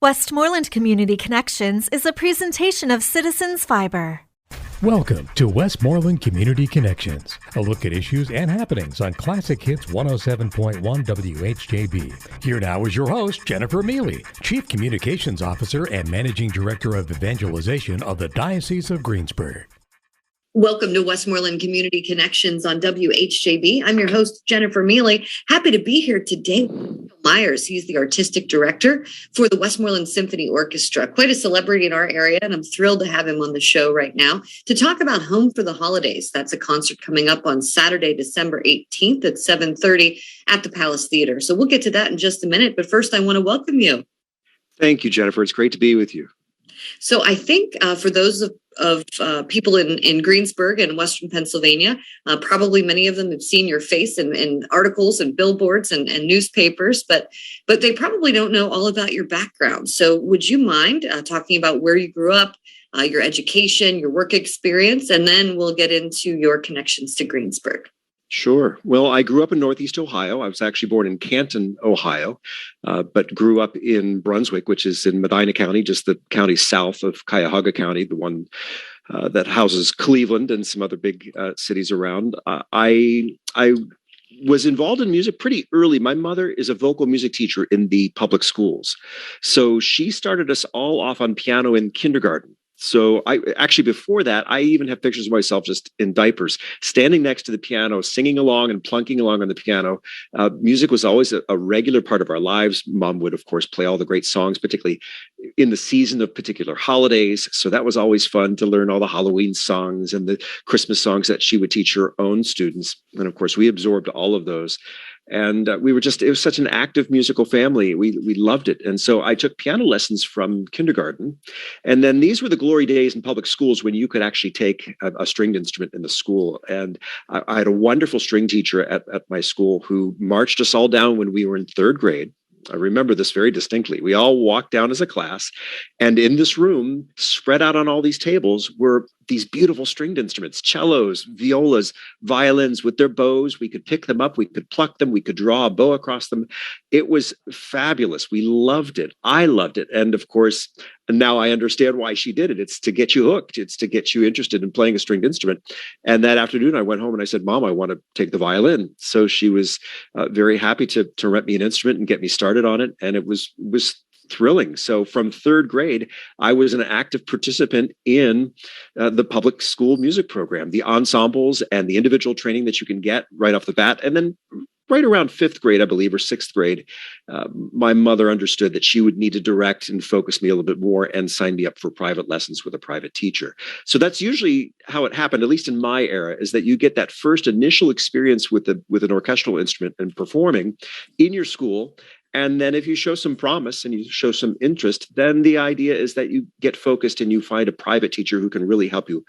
Westmoreland Community Connections is a presentation of Citizens Fiber. Welcome to Westmoreland Community Connections, a look at issues and happenings on Classic Hits 107.1 WHJB. Here now is your host, Jennifer Mealy, Chief Communications Officer and Managing Director of Evangelization of the Diocese of Greensburg. Welcome to Westmoreland Community Connections on WHJB. I'm your host, Jennifer Mealy. Happy to be here today with Myers. He's the artistic director for the Westmoreland Symphony Orchestra, quite a celebrity in our area, and I'm thrilled to have him on the show right now to talk about Home for the Holidays. That's a concert coming up on Saturday, December 18th at 7:30 at the Palace Theater. So we'll get to that in just a minute, but first I want to welcome you. Thank you, Jennifer. It's great to be with you. So I think for those of people in Greensburg and Western Pennsylvania, probably many of them have seen your face in articles and billboards and newspapers, but they probably don't know all about your background. So would you mind talking about where you grew up, your education, your work experience, and then we'll get into your connections to Greensburg. Sure. Well, I grew up in Northeast Ohio. I was actually born in Canton, Ohio, but grew up in Brunswick, which is in Medina County, just the county south of Cuyahoga County, the one that houses Cleveland and some other big cities around. I was involved in music pretty early. My mother is a vocal music teacher in the public schools. So she started us all off on piano in kindergarten. So before that, I even have pictures of myself just in diapers, standing next to the piano, singing along and plunking along on the piano. Music was always a regular part of our lives. Mom would, of course, play all the great songs, particularly in the season of particular holidays. So that was always fun to learn all the Halloween songs and the Christmas songs that she would teach her own students. And of course, we absorbed all of those. And it was such an active musical family. We loved it. And so I took piano lessons from kindergarten. And then these were the glory days in public schools when you could actually take a stringed instrument in the school. And I had a wonderful string teacher at my school who marched us all down when we were in third grade. I remember this very distinctly. We all walked down as a class, and in this room, spread out on all these tables, were these beautiful stringed instruments, cellos, violas, violins with their bows. We could pick them up, we could pluck them, we could draw a bow across them. It was fabulous. We loved it. I loved it. And of course, now I understand why she did it. It's to get you hooked. It's to get you interested in playing a stringed instrument. And that afternoon, I went home and I said, Mom, I want to take the violin. So she was very happy to rent me an instrument and get me started on it. And it was thrilling. So from third grade, I was an active participant in the public school music program, the ensembles and the individual training that you can get right off the bat. And then right around fifth grade, I believe, or sixth grade, my mother understood that she would need to direct and focus me a little bit more and sign me up for private lessons with a private teacher. So that's usually how it happened, at least in my era, is that you get that first initial experience with an orchestral instrument and performing in your school. And then if you show some promise and you show some interest, then the idea is that you get focused and you find a private teacher who can really help you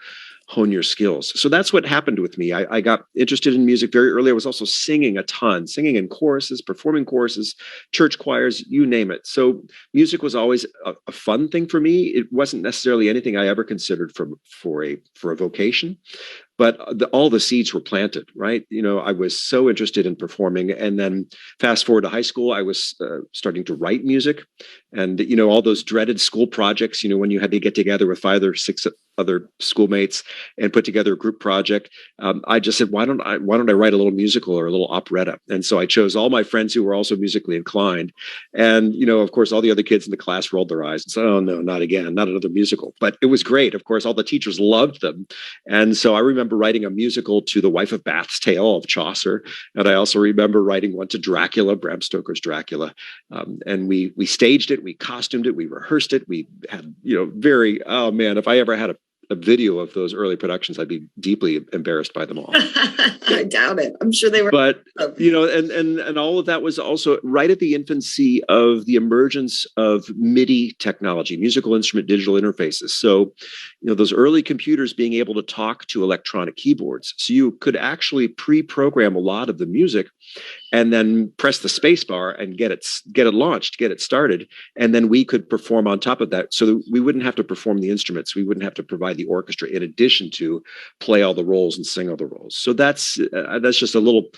hone your skills. So that's what happened with me. I got interested in music very early. I was also singing a ton, singing in choruses, performing choruses, church choirs, you name it. So music was always a fun thing for me. It wasn't necessarily anything I ever considered for a vocation. But all the seeds were planted, right? You know, I was so interested in performing. And then fast forward to high school, I was starting to write music. And, you know, all those dreaded school projects, you know, when you had to get together with 5 or 6 other schoolmates and put together a group project, I just said, why don't I write a little musical or a little operetta? And so I chose all my friends who were also musically inclined. And, you know, of course, all the other kids in the class rolled their eyes and said, oh, no, not again, not another musical. But it was great. Of course, all the teachers loved them. And so I remember writing a musical to The Wife of Bath's Tale of Chaucer. And I also remember writing one to Dracula, Bram Stoker's Dracula. And we staged it, we costumed it, we rehearsed it. We had, you know, if I ever had a video of those early productions, I'd be deeply embarrassed by them all. I doubt it. I'm sure they were. But, you know, and all of that was also right at the infancy of the emergence of MIDI technology, musical instrument digital interfaces. So, you know, those early computers being able to talk to electronic keyboards. So you could actually pre-program a lot of the music and then press the space bar and get it launched, get it started. And then we could perform on top of that. So that we wouldn't have to perform the instruments. We wouldn't have to provide the orchestra in addition to play all the roles and sing all the roles. So that's just a little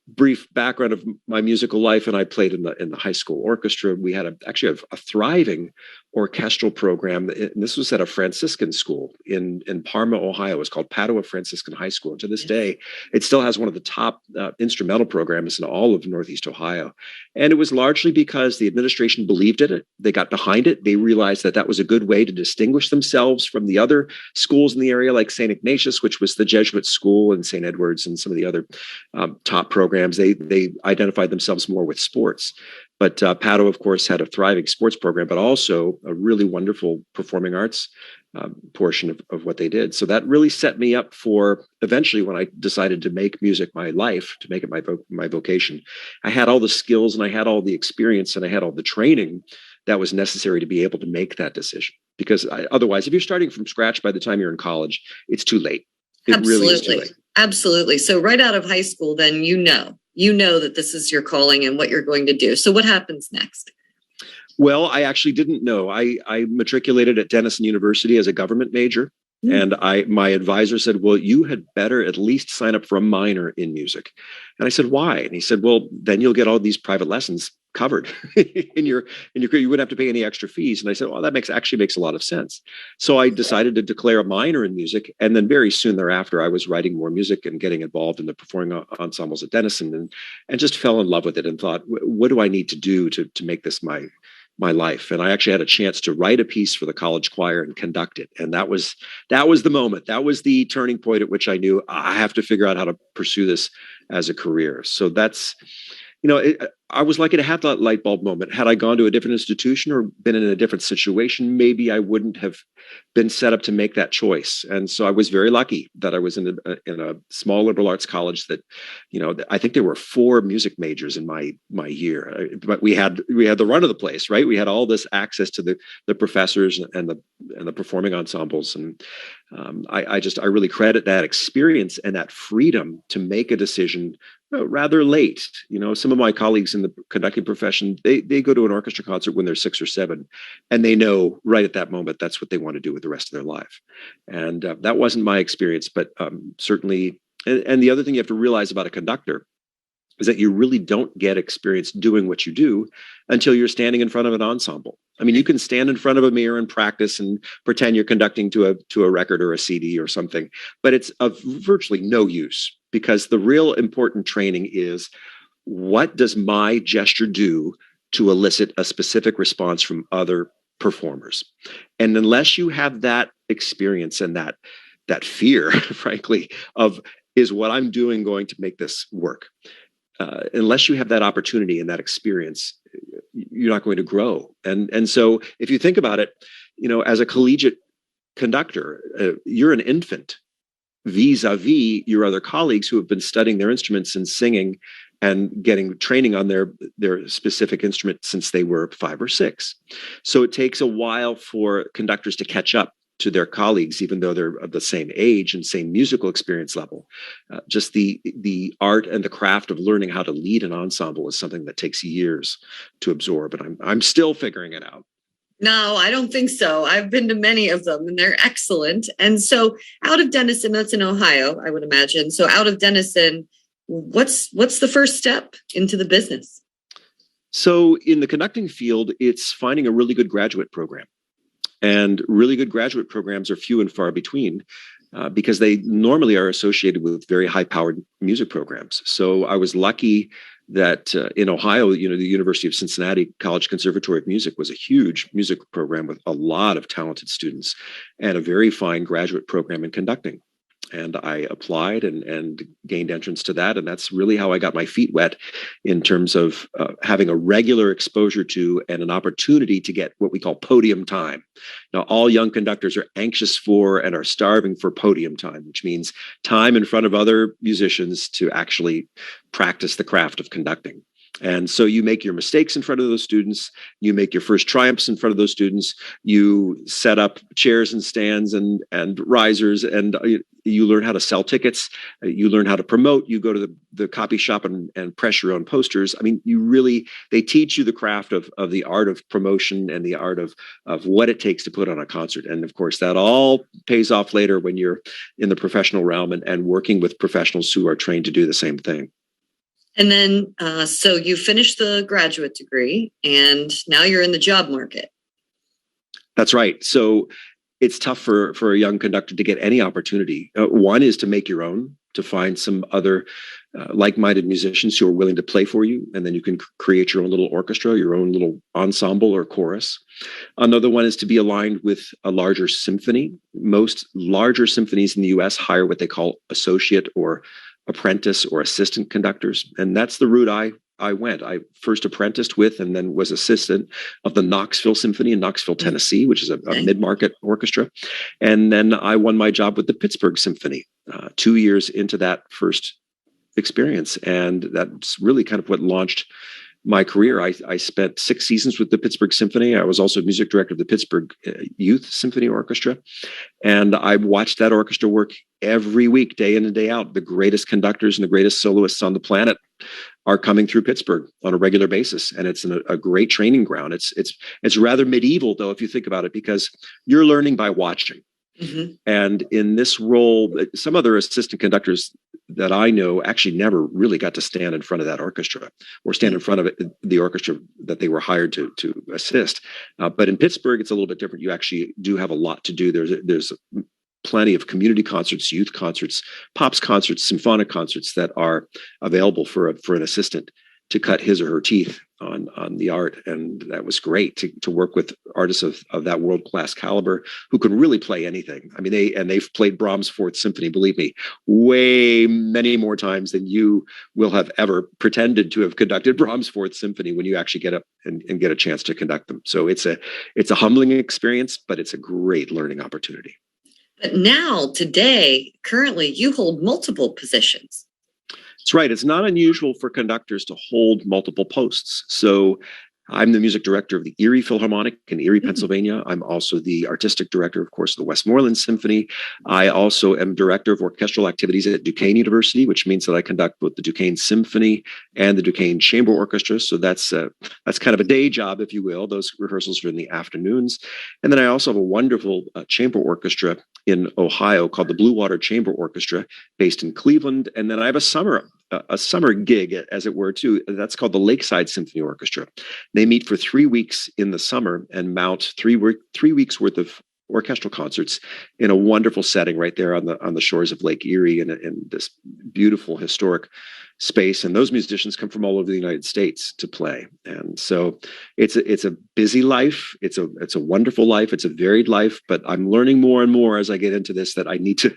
brief background of my musical life, and I played in the high school orchestra. We had actually a thriving orchestral program, and this was at a Franciscan school in Parma, Ohio. It was called Padua Franciscan High School. And to this day, it still has one of the top instrumental programs in all of Northeast Ohio. And it was largely because the administration believed in it. They got behind it. They realized that that was a good way to distinguish themselves from the other schools in the area, like St. Ignatius, which was the Jesuit school, and St. Edward's, and some of the other top programs. They identified themselves more with sports. But Padua, of course, had a thriving sports program, but also a really wonderful performing arts portion of what they did. So that really set me up for eventually, when I decided to make music my life, to make it my vocation. I had all the skills, and I had all the experience, and I had all the training that was necessary to be able to make that decision. Because otherwise, if you're starting from scratch by the time you're in college, it's too late. It Absolutely. really is too late. Absolutely. So right out of high school, then you know that this is your calling and what you're going to do. So what happens next? Well, I actually didn't know. I matriculated at Denison University as a government major. And my advisor said, well, you had better at least sign up for a minor in music. And I said, why? And he said, well, then you'll get all these private lessons covered in your career. You wouldn't have to pay any extra fees. And I said, well, that makes a lot of sense. So I decided to declare a minor in music. And then very soon thereafter, I was writing more music and getting involved in the performing ensembles at Denison, and just fell in love with it and thought, what do I need to do to make this my life? And I actually had a chance to write a piece for the college choir and conduct it. And that was the moment. That was the turning point at which I knew I have to figure out how to pursue this as a career. So that's, I was lucky to have that light bulb moment. Had I gone to a different institution or been in a different situation, maybe I wouldn't have been set up to make that choice. And so I was very lucky that I was in a small liberal arts college that, I think there were 4 music majors in my year, but we had the run of the place, right? We had all this access to the professors and the performing ensembles. And I really credit that experience and that freedom to make a decision rather late. Some of my colleagues in the conducting profession, they go to an orchestra concert when they're 6 or 7, and they know right at that moment that's what they want to do with the rest of their life. And that wasn't my experience, but certainly. And the other thing you have to realize about a conductor is that you really don't get experience doing what you do until you're standing in front of an ensemble. I mean, you can stand in front of a mirror and practice and pretend you're conducting to a record or a CD or something, but it's of virtually no use, because the real important training is, what does my gesture do to elicit a specific response from other performers? And unless you have that experience and that fear, frankly, of, is what I'm doing going to make this work? Unless you have that opportunity and that experience, you're not going to grow. And so if you think about it, as a collegiate conductor, you're an infant vis-a-vis your other colleagues who have been studying their instruments and singing and getting training on their specific instrument since they were 5 or 6. So it takes a while for conductors to catch up to their colleagues, even though they're of the same age and same musical experience level. Just the art and the craft of learning how to lead an ensemble is something that takes years to absorb, and I'm still figuring it out. No, I don't think so. I've been to many of them, and they're excellent. And so out of Denison, that's in Ohio, I would imagine. So out of Denison, what's the first step into the business? So in the conducting field, it's finding a really good graduate program. And really good graduate programs are few and far between, because they normally are associated with very high-powered music programs. So I was lucky that in Ohio, the University of Cincinnati College Conservatory of Music was a huge music program with a lot of talented students and a very fine graduate program in conducting. And I applied and gained entrance to that. And that's really how I got my feet wet in terms of having a regular exposure to and an opportunity to get what we call podium time. Now, all young conductors are anxious for and are starving for podium time, which means time in front of other musicians to actually practice the craft of conducting. And so you make your mistakes in front of those students, you make your first triumphs in front of those students, you set up chairs and stands and risers, and you learn how to sell tickets, you learn how to promote, you go to the copy shop and press your own posters. I mean, they teach you the craft of the art of promotion and the art of what it takes to put on a concert. And of course, that all pays off later when you're in the professional realm and working with professionals who are trained to do the same thing. And then, so you finished the graduate degree and now you're in the job market. That's right. So it's tough for a young conductor to get any opportunity. One is to make your own, to find some other like-minded musicians who are willing to play for you, and then you can create your own little orchestra, your own little ensemble or chorus. Another one is to be aligned with a larger symphony. Most larger symphonies in the U.S. hire what they call associate or apprentice or assistant conductors, and that's the route I went. I first apprenticed with and then was assistant of the Knoxville Symphony in Knoxville, Tennessee, which is a mid-market orchestra. And then I won my job with the Pittsburgh Symphony 2 years into that first experience. And that's really kind of what launched my career. I spent 6 seasons with the Pittsburgh Symphony. I was also music director of the Pittsburgh Youth Symphony Orchestra. And I watched that orchestra work every week, day in and day out. The greatest conductors and the greatest soloists on the planet are coming through Pittsburgh on a regular basis. And it's a great training ground. It's rather medieval, though, if you think about it, because you're learning by watching. Mm-hmm. And in this role, some other assistant conductors that I know actually never really got to stand in front of that orchestra or stand in front of the orchestra that they were hired to assist. But in Pittsburgh, it's a little bit different. You actually do have a lot to do. There's plenty of community concerts, youth concerts, pops concerts, symphonic concerts that are available for an assistant to cut his or her teeth on the art. And that was great to work with artists of that world-class caliber who can really play anything. I mean, they've played Brahms' Fourth Symphony, believe me, way many more times than you will have ever pretended to have conducted Brahms' Fourth Symphony when you actually get up and get a chance to conduct them. So it's a humbling experience, but it's a great learning opportunity. But now, today, currently, you hold multiple positions. That's right. It's not unusual for conductors to hold multiple posts. So I'm the music director of the Erie Philharmonic in Erie, Pennsylvania. I'm also the artistic director, of course, of the Westmoreland Symphony. I also am director of orchestral activities at Duquesne University, which means that I conduct both the Duquesne Symphony and the Duquesne Chamber Orchestra. So that's kind of a day job, if you will. Those rehearsals are in the afternoons. And then I also have a wonderful chamber orchestra in Ohio called the Blue Water Chamber Orchestra, based in Cleveland. And then I have a summer gig, as it were, too. That's called the Lakeside Symphony Orchestra. They meet for 3 weeks in the summer and mount 3 weeks worth of orchestral concerts in a wonderful setting right there on the shores of Lake Erie in this beautiful historic space. And those musicians come from all over the United States to play. And so it's a busy life. It's a wonderful life. It's a varied life, but I'm learning more and more as I get into this that I need to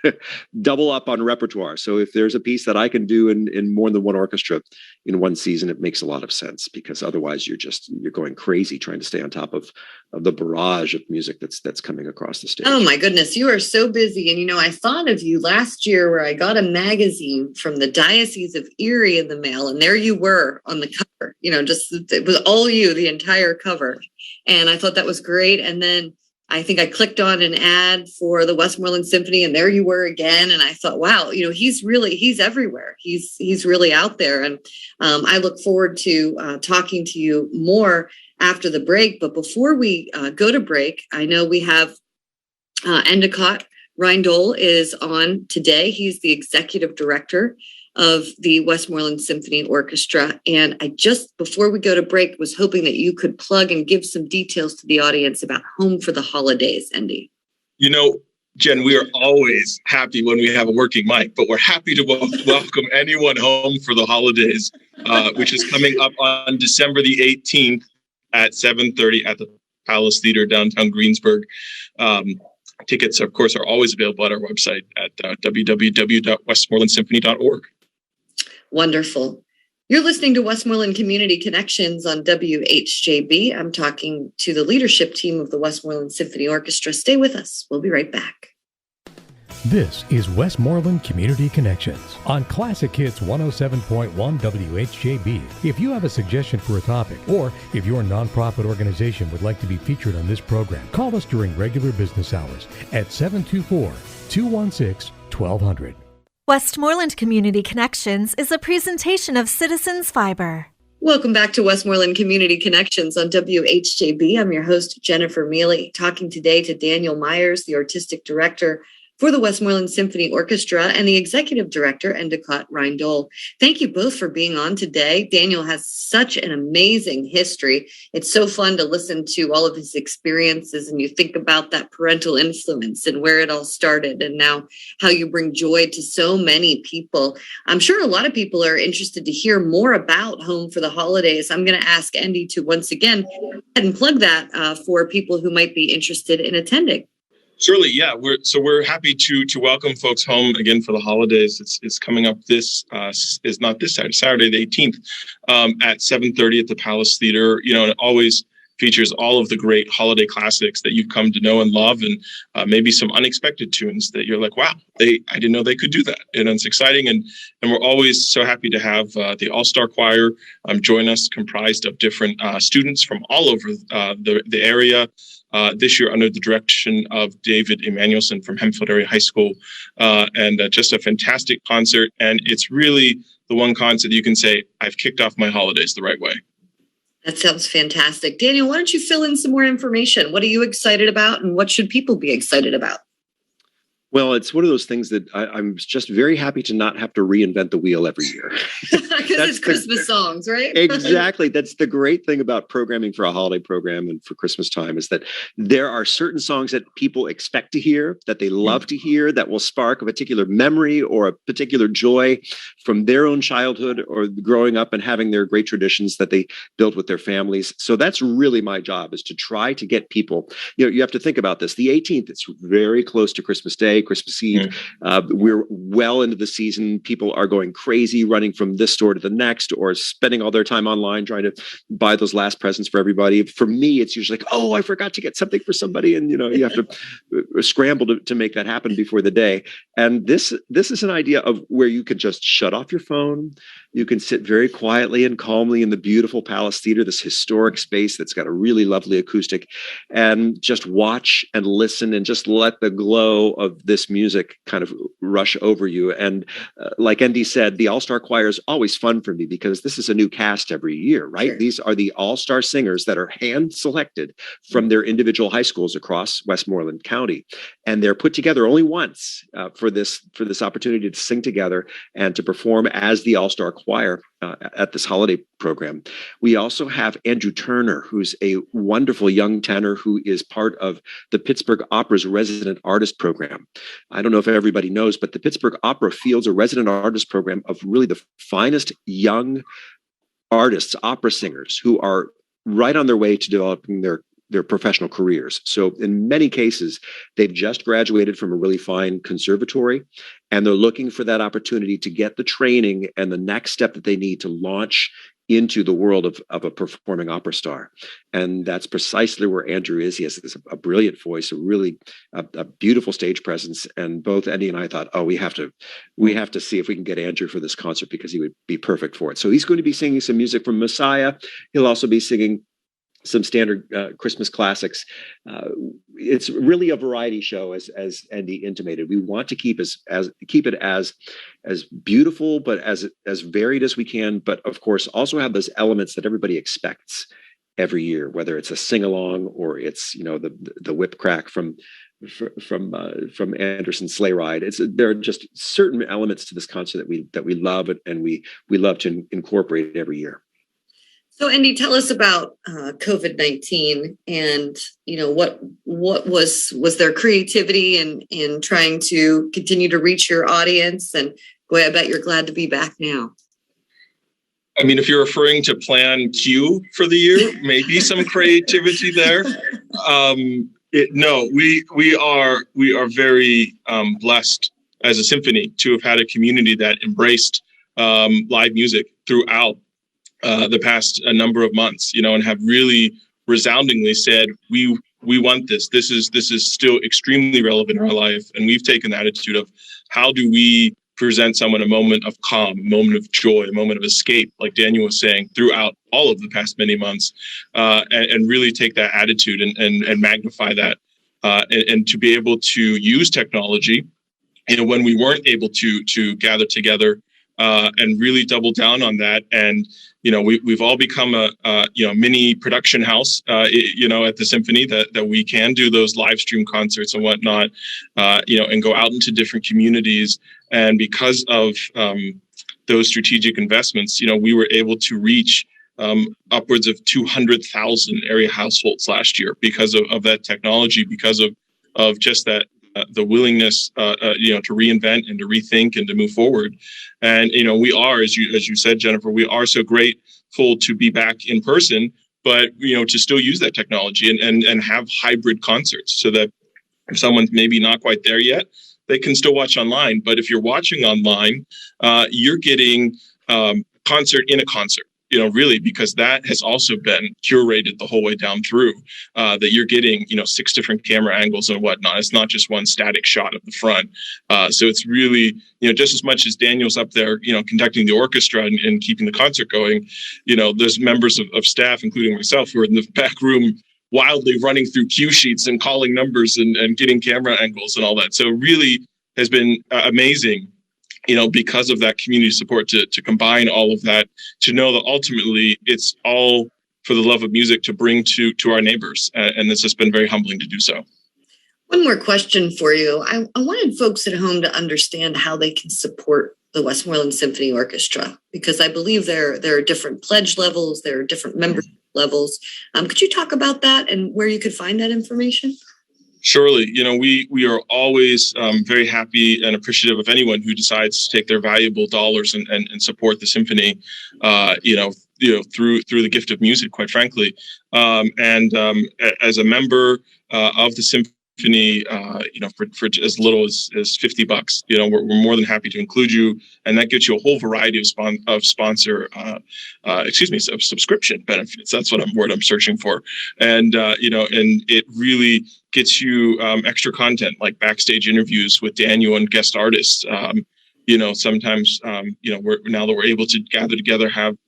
double up on repertoire. So if there's a piece that I can do in more than one orchestra in one season, it makes a lot of sense, because otherwise you're going crazy trying to stay on top of the barrage of music that's coming across the stage. Oh my goodness, you are so busy. And I thought of you last year where I got a magazine from the Diocese of Erie in the mail, and there you were on the cover. It was all you, the entire cover. And I thought that was great. And then I think I clicked on an ad for the Westmoreland Symphony, and there you were again. And I thought, wow, he's everywhere. He's really out there. And I look forward to talking to you more after the break. But before we go to break, I know we have Endicott Reindl is on today. He's the executive director of the Westmoreland Symphony Orchestra. And I before we go to break, was hoping that you could plug and give some details to the audience about Home for the Holidays, Andy. Jen, we are always happy when we have a working mic, but we're happy to welcome anyone home for the holidays, which is coming up on December the 18th at 7:30 at the Palace Theater, downtown Greensburg. Tickets, of course, are always available at our website at www.westmorelandsymphony.org. Wonderful. You're listening to Westmoreland Community Connections on WHJB. I'm talking to the leadership team of the Westmoreland Symphony Orchestra. Stay with us. We'll be right back. This is Westmoreland Community Connections on Classic Hits 107.1 WHJB. If you have a suggestion for a topic, or if your nonprofit organization would like to be featured on this program, call us during regular business hours at 724-216-1200. Westmoreland Community Connections is a presentation of Citizens Fiber. Welcome back to Westmoreland Community Connections on WHJB. I'm your host, Jennifer Mealy, talking today to Daniel Myers, the artistic director for the Westmoreland Symphony Orchestra, and the executive director, Endicott Reindoll. Thank you both for being on today. Daniel has such an amazing history. It's so fun to listen to all of his experiences, and you think about that parental influence and where it all started, and now how you bring joy to so many people. I'm sure a lot of people are interested to hear more about Home for the Holidays. I'm going to ask Andy to once again go ahead and plug that for people who might be interested in attending. Surely, yeah. We're happy to welcome folks home again for the holidays. It's coming up is not this Saturday the 18th at 7:30 at the Palace Theater. You know, and it always features all of the great holiday classics that you've come to know and love, and maybe some unexpected tunes that you're like, wow, I didn't know they could do that. And it's exciting, and we're always so happy to have the All-Star Choir join us, comprised of different students from all over the area. This year under the direction of David Emanuelson from Hempfield Area High School, and just a fantastic concert. And it's really the one concert you can say, I've kicked off my holidays the right way. That sounds fantastic. Daniel, why don't you fill in some more information? What are you excited about, and what should people be excited about? Well, it's one of those things that I'm just very happy to not have to reinvent the wheel every year. Because it's Christmas songs, right? Exactly. That's the great thing about programming for a holiday program and for Christmas time, is that there are certain songs that people expect to hear, that they love to hear, that will spark a particular memory or a particular joy from their own childhood or growing up and having their great traditions that they built with their families. So that's really my job, is to try to get people, you have to think about this. The 18th, it's very close to Christmas Day, Christmas Eve. We're well into the season. People are going crazy, running from this store to the next, or spending all their time online trying to buy those last presents for everybody. For me, it's usually like, oh, I forgot to get something for somebody. And, you have to scramble to make that happen before the day. And this is an idea of where you can just shut off your phone. You can sit very quietly and calmly in the beautiful Palace Theater, this historic space that's got a really lovely acoustic, and just watch and listen and just let the glow of this music kind of rush over you. And like Andy said, the All-Star Choir is always fun for me because this is a new cast every year, right? Sure. These are the All-Star singers that are hand-selected from their individual high schools across Westmoreland County. And they're put together only once for this opportunity to sing together and to perform as the All-Star Choir at this holiday program. We also have Andrew Turner, who's a wonderful young tenor who is part of the Pittsburgh Opera's resident artist program. I don't know if everybody knows, but the Pittsburgh Opera fields a resident artist program of really the finest young artists, opera singers, who are right on their way to developing their professional careers. So in many cases, they've just graduated from a really fine conservatory, and they're looking for that opportunity to get the training and the next step that they need to launch into the world of a performing opera star. And that's precisely where Andrew is. He has a brilliant voice, a beautiful stage presence. And both Andy and I thought, oh, we have to see if we can get Andrew for this concert, because he would be perfect for it. So he's going to be singing some music from Messiah. He'll also be singing some standard Christmas classics. It's really a variety show, as Andy intimated. We want to keep it as beautiful, but as varied as we can. But of course, also have those elements that everybody expects every year, whether it's a sing along or it's the whip crack from Anderson's Sleigh Ride. There are just certain elements to this concert that we love, and we love to incorporate every year. So, Andy, tell us about COVID-19, and what was their creativity in trying to continue to reach your audience. And boy, I bet you're glad to be back now. I mean, if you're referring to Plan Q for the year, maybe some creativity there. No, we are very blessed as a symphony to have had a community that embraced live music throughout the past number of months, and have really resoundingly said, we want this. This is still extremely relevant in our life. And we've taken the attitude of, how do we present someone a moment of calm, a moment of joy, a moment of escape, like Daniel was saying, throughout all of the past many months, and really take that attitude and magnify that, and to be able to use technology, when we weren't able to gather together and really double down on that. And we've all become a mini production house, at the symphony that we can do those live stream concerts and whatnot, and go out into different communities. And because of those strategic investments, we were able to reach upwards of 200,000 area households last year because of that technology, because of just that the willingness, to reinvent and to rethink and to move forward. And we are, as you said, Jennifer, we are so grateful to be back in person, but to still use that technology and have hybrid concerts, so that if someone's maybe not quite there yet, they can still watch online. But if you're watching online, you're getting concert in a concert. Really, because that has also been curated the whole way down through, that you're getting, 6 different camera angles and whatnot. It's not just one static shot of the front. So it's really, just as much as Daniel's up there, conducting the orchestra and keeping the concert going, there's members of staff, including myself, who are in the back room wildly running through cue sheets and calling numbers and getting camera angles and all that. So it really has been amazing, because of that community support to combine all of that, to know that ultimately it's all for the love of music to bring to our neighbors. And this has been very humbling to do so. One more question for you. I wanted folks at home to understand how they can support the Westmoreland Symphony Orchestra, because I believe there are different pledge levels, there are different membership levels. Could you talk about that and where you could find that information? Surely, we are always very happy and appreciative of anyone who decides to take their valuable dollars and support the symphony, through the gift of music, quite frankly. As a member of the symphony, for as little as $50, we're more than happy to include you, and that gets you a whole variety of subscription benefits. That's what I'm searching for, and it really gets you extra content like backstage interviews with Daniel and guest artists. Sometimes we're able to gather together, have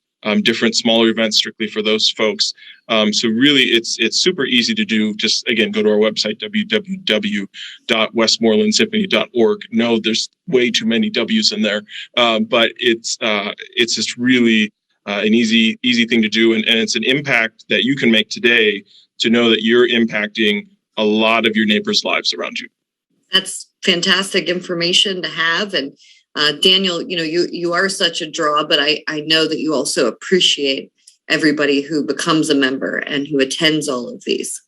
different smaller events strictly for those folks. So really, it's super easy to do. Just again, go to our website, www.westmorelandsymphony.org. No, there's way too many W's in there, but it's just really an easy thing to do, and it's an impact that you can make today to know that you're impacting a lot of your neighbors' lives around you. That's fantastic information to have. And Daniel, you are such a draw, but I know that you also appreciate everybody who becomes a member and who attends all of these.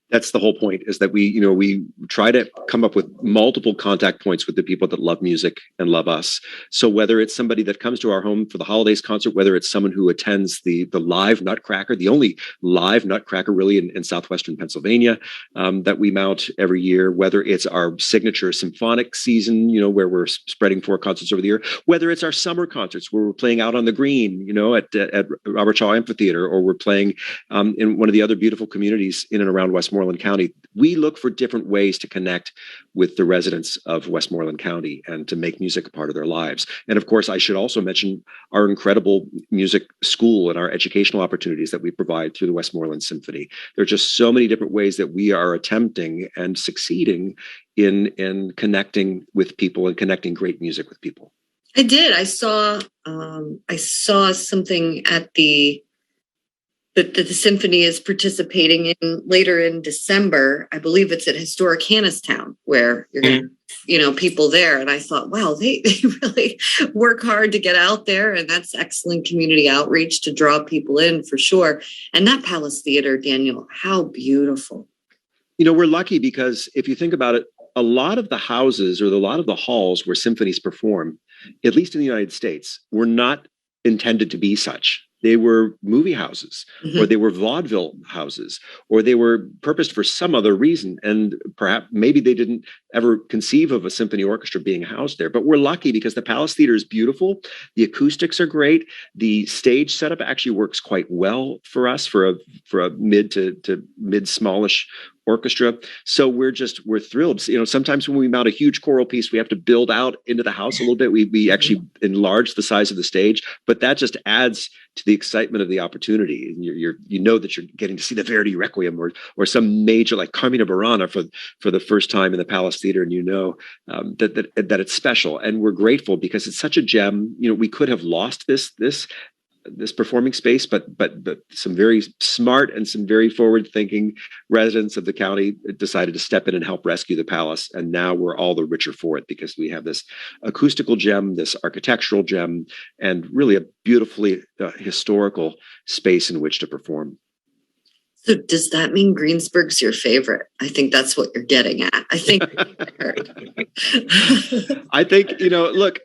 That's the whole point, is that we try to come up with multiple contact points with the people that love music and love us. So whether it's somebody that comes to our home for the holidays concert, whether it's someone who attends the live Nutcracker, the only live Nutcracker really in southwestern Pennsylvania, that we mount every year, whether it's our signature symphonic season, where we're spreading 4 concerts over the year, whether it's our summer concerts where we're playing out on the green, at Robert Shaw Amphitheater, or we're playing in one of the other beautiful communities in and around Westmoreland County. We look for different ways to connect with the residents of Westmoreland County and to make music a part of their lives. And of course, I should also mention our incredible music school and our educational opportunities that we provide through the Westmoreland Symphony. There are just so many different ways that we are attempting and succeeding in connecting with people and connecting great music with people. I did. I saw something at that the symphony is participating in later in December. I believe it's at historic Hannistown, where you're going to, people there. And I thought, wow, they really work hard to get out there. And that's excellent community outreach to draw people in for sure. And that Palace Theater, Daniel, how beautiful. We're lucky because if you think about it, a lot of the houses or a lot of the halls where symphonies perform, at least in the United States, were not intended to be such. They were movie houses, or they were vaudeville houses, or they were purposed for some other reason. And perhaps maybe they didn't ever conceive of a symphony orchestra being housed there. But we're lucky because the Palace Theater is beautiful. The acoustics are great. The stage setup actually works quite well for us for a mid to mid smallish orchestra. So we're thrilled. Sometimes when we mount a huge choral piece, we have to build out into the house a little bit. We actually enlarge the size of the stage, but that just adds to the excitement of the opportunity. And you know that you're getting to see the Verdi Requiem or some major like Carmina Burana for the first time in the Palace Theater, and that it's special. And we're grateful because it's such a gem. We could have lost this performing space, but some very smart and some very forward-thinking residents of the county decided to step in and help rescue the palace. And now we're all the richer for it because we have this acoustical gem, this architectural gem, and really a beautifully historical space in which to perform. So does that mean Greensburg's your favorite? I think that's what you're getting at. I think. I think, look,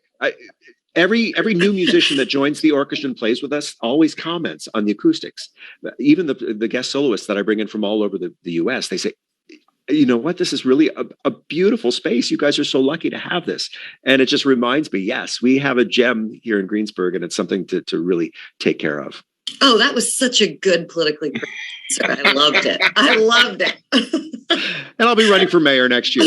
Every new musician that joins the orchestra and plays with us always comments on the acoustics. Even the guest soloists that I bring in from all over the U.S., they say, you know what, this is really a beautiful space. You guys are so lucky to have this. And it just reminds me, yes, we have a gem here in Greensburg, and it's something to really take care of. Oh, that was such a good politically correct answer. I loved it. I loved it. And I'll be running for mayor next year.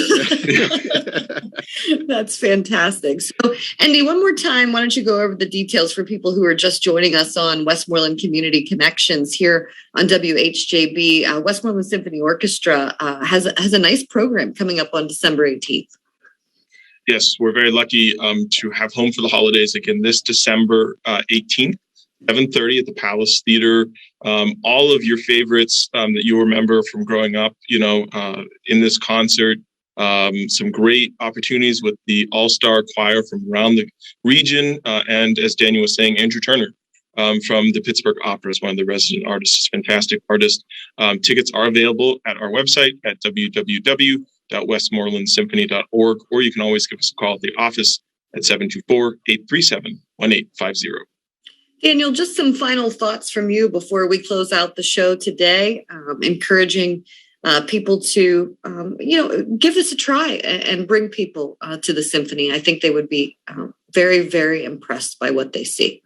That's fantastic. So, Andy, one more time, why don't you go over the details for people who are just joining us on Westmoreland Community Connections here on WHJB. Westmoreland Symphony Orchestra has a nice program coming up on December 18th. Yes, we're very lucky to have Home for the Holidays again this December 18th. 7:30 at the Palace Theater. All of your favorites that you remember from growing up, in this concert. Some great opportunities with the all-star choir from around the region. And as Daniel was saying, Andrew Turner from the Pittsburgh Opera is one of the resident artists, fantastic artist. Tickets are available at our website at www.westmorelandsymphony.org, or you can always give us a call at the office at 724-837-1850. Daniel, just some final thoughts from you before we close out the show today, encouraging people to, give this a try and bring people to the symphony. I think they would be very, very impressed by what they see.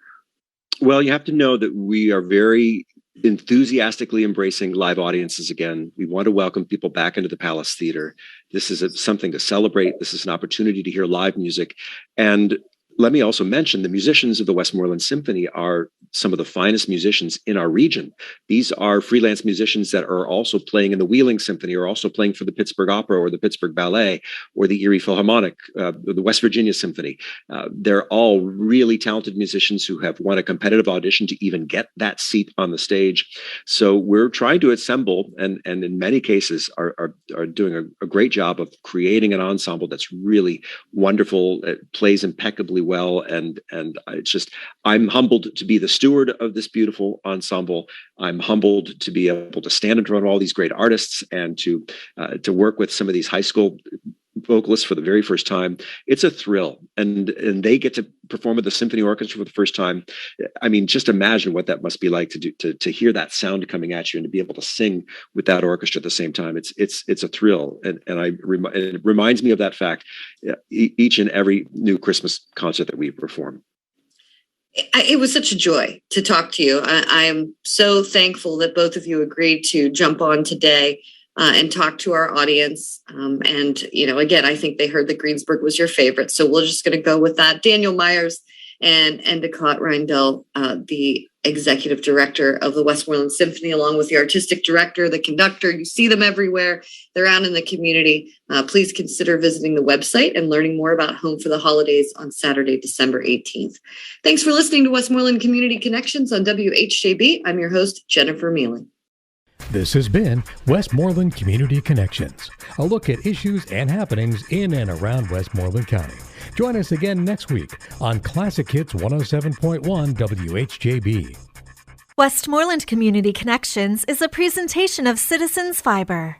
Well, you have to know that we are very enthusiastically embracing live audiences again. We want to welcome people back into the Palace Theater. This is something to celebrate. This is an opportunity to hear live music. And let me also mention the musicians of the Westmoreland Symphony are some of the finest musicians in our region. These are freelance musicians that are also playing in the Wheeling Symphony, or also playing for the Pittsburgh Opera or the Pittsburgh Ballet or the Erie Philharmonic, the West Virginia Symphony. They're all really talented musicians who have won a competitive audition to even get that seat on the stage. So we're trying to assemble, and in many cases are doing a great job of creating an ensemble that's really wonderful. It plays impeccably well, and it's just, I'm humbled to be the steward of this beautiful ensemble. I'm humbled to be able to stand in front of all these great artists and to work with some of these high school vocalists for the very first time. It's a thrill, and they get to perform with the symphony orchestra for the first time. I mean, just imagine what that must be like to hear that sound coming at you and to be able to sing with that orchestra at the same time. It's a thrill, and it reminds me of that fact each and every new Christmas concert that we perform. It was such a joy to talk to you. I am so thankful that both of you agreed to jump on today and talk to our audience. And, again, I think they heard that Greensburg was your favorite. So we're just going to go with that. Daniel Myers and Endicott Reindel, the executive director of the Westmoreland Symphony, along with the artistic director, the conductor. You see them everywhere. They're out in the community. Please consider visiting the website and learning more about Home for the Holidays on Saturday, December 18th. Thanks for listening to Westmoreland Community Connections on WHJB. I'm your host, Jennifer Mealy. This has been Westmoreland Community Connections, a look at issues and happenings in and around Westmoreland County. Join us again next week on Classic Hits 107.1 WHJB. Westmoreland Community Connections is a presentation of Citizens Fiber.